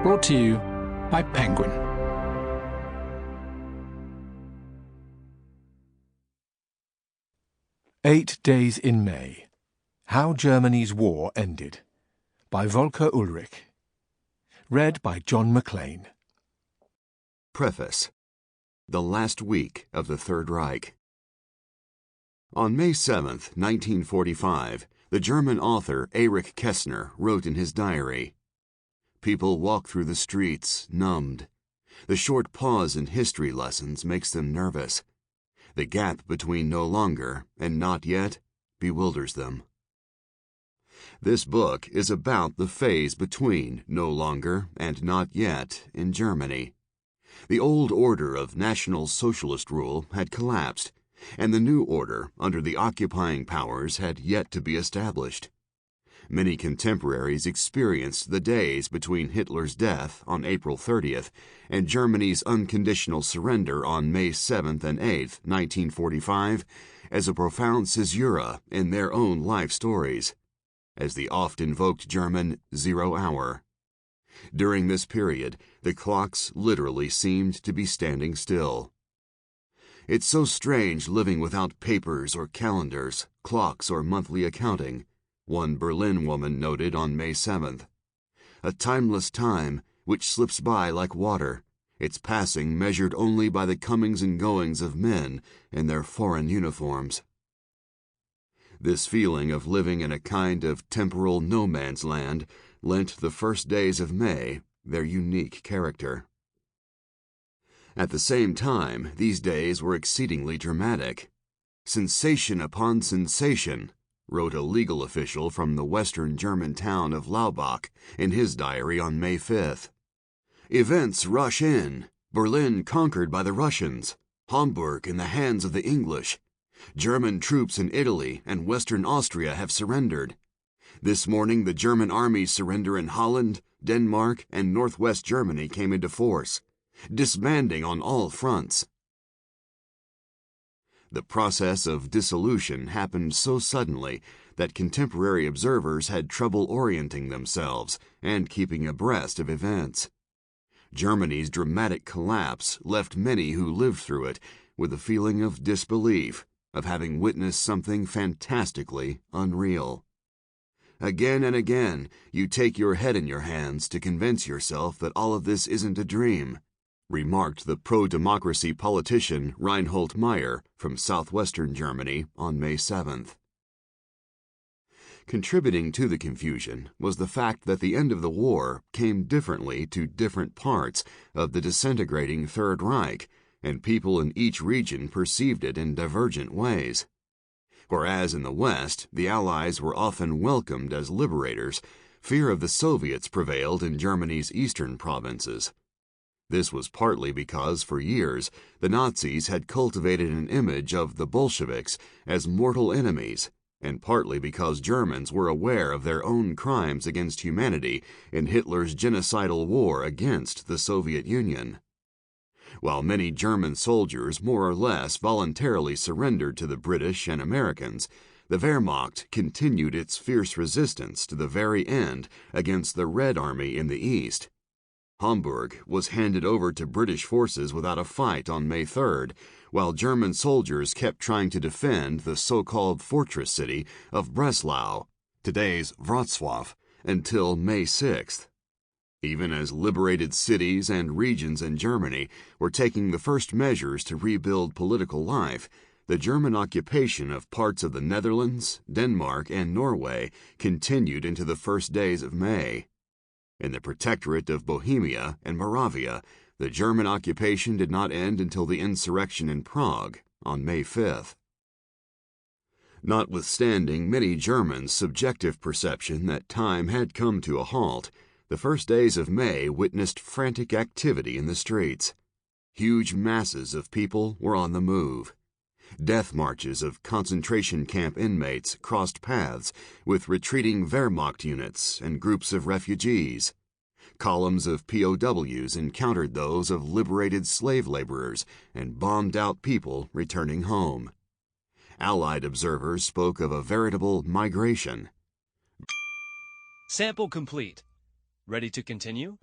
Brought to you by Penguin. "8 Days in May. How Germany's War Ended" by Volker Ullrich. Read by John Mclain. Preface. The last week of the Third Reich. On May 7, 1945, the German author Erich Kästner wrote in his diary, "People walk through the streets, numbed. The short pause in history lessons makes them nervous. The gap between no longer and not yet bewilders them." This book is about the phase between no longer and not yet in Germany. The old order of National Socialist rule had collapsed, and the new order under the occupying powers had yet to be established. Many contemporaries experienced the days between Hitler's death on April 30th and Germany's unconditional surrender on May 7th and 8th, 1945, as a profound caesura in their own life stories, as the oft-invoked German 0 hour. During this period, the clocks literally seemed to be standing still. "It's so strange living without papers or calendars, clocks or monthly accounting," one Berlin woman noted on May 7th. "A timeless time which slips by like water, its passing measured only by the comings and goings of men in their foreign uniforms." This feeling of living in a kind of temporal no man's land lent the first days of May their unique character. At the same time, these days were exceedingly dramatic. "Sensation upon sensation," wrote a legal official from the western German town of Laubach in his diary on May 5th. "Events rush in. Berlin conquered by the Russians. Hamburg in the hands of the English. German troops in Italy and western Austria have surrendered. This morning the German army's surrender in Holland, Denmark, and northwest Germany came into force, disbanding on all fronts." The process of dissolution happened so suddenly that contemporary observers had trouble orienting themselves and keeping abreast of events. Germany's dramatic collapse left many who lived through it with a feeling of disbelief, of having witnessed something fantastically unreal. "Again and again, you take your head in your hands to convince yourself that all of this isn't a dream," remarked the pro-democracy politician Reinhold Meier from southwestern Germany on May 7th. Contributing to the confusion was the fact that the end of the war came differently to different parts of the disintegrating Third Reich, and people in each region perceived it in divergent ways. Whereas in the West, the Allies were often welcomed as liberators, fear of the Soviets prevailed in Germany's eastern provinces. This was partly because, for years, the Nazis had cultivated an image of the Bolsheviks as mortal enemies, and partly because Germans were aware of their own crimes against humanity in Hitler's genocidal war against the Soviet Union. While many German soldiers more or less voluntarily surrendered to the British and Americans, the Wehrmacht continued its fierce resistance to the very end against the Red Army in the East. Hamburg was handed over to British forces without a fight on May 3rd, while German soldiers kept trying to defend the so-called fortress city of Breslau, today's Wrocław, until May 6th. Even as liberated cities and regions in Germany were taking the first measures to rebuild political life, the German occupation of parts of the Netherlands, Denmark, and Norway continued into the first days of May. In the Protectorate of Bohemia and Moravia, the German occupation did not end until the insurrection in Prague on May 5th. Notwithstanding many Germans' subjective perception that time had come to a halt, the first days of May witnessed frantic activity in the streets. Huge masses of people were on the move. Death marches of concentration camp inmates crossed paths with retreating Wehrmacht units and groups of refugees. Columns of POWs encountered those of liberated slave laborers and bombed out people returning home. Allied observers spoke of a veritable migration. Sample complete. Ready to continue?